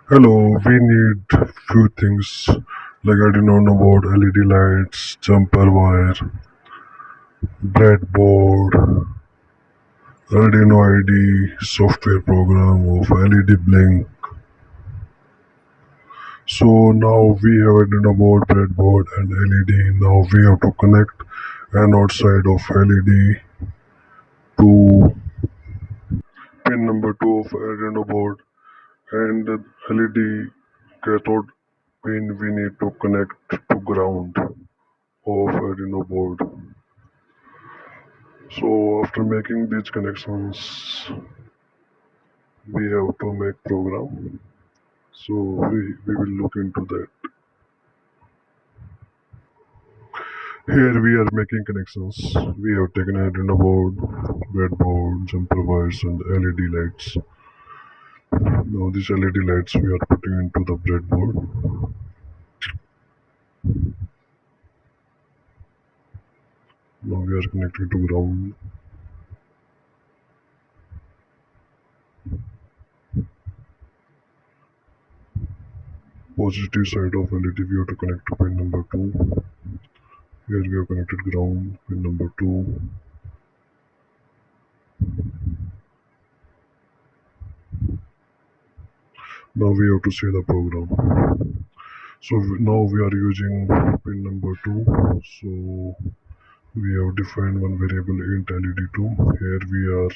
Hello, we need few things like Arduino board, LED lights, jumper wire, breadboard, Arduino ID, software program of LED blink. So now we have Arduino board, breadboard, and LED. Now we have to connect anode side of LED to pin number 2 of Arduino board and the LED cathode pin we need to connect to ground of Arduino board. So after making these connections, we have to make program. So we will look into that. Here we are making connections. We have taken Arduino board, breadboard, jumper wires, and LED lights. Now these LED lights we are putting into the breadboard. Now we are connecting to ground. Positive side of LED we have to connect to pin number 2. Here we have connected ground, pin number 2. Now we have to see the program. So now we are using pin number 2. So we have defined one variable int LED2. Here we are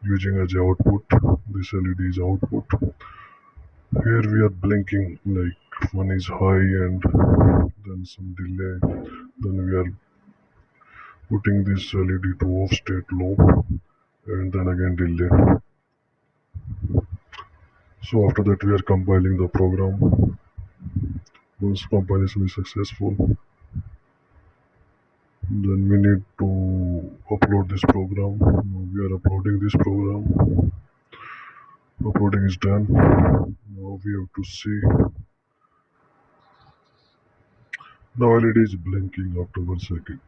using as output. This LED is output. Here we are blinking like one is high and then some delay. Then we are putting this LED to off state low and then again delay. So after that we are compiling the program. Once compilation is successful, then we need to upload this program. Now we are uploading this program. Uploading is done. Now we have to see. Now LED is blinking after 1 second.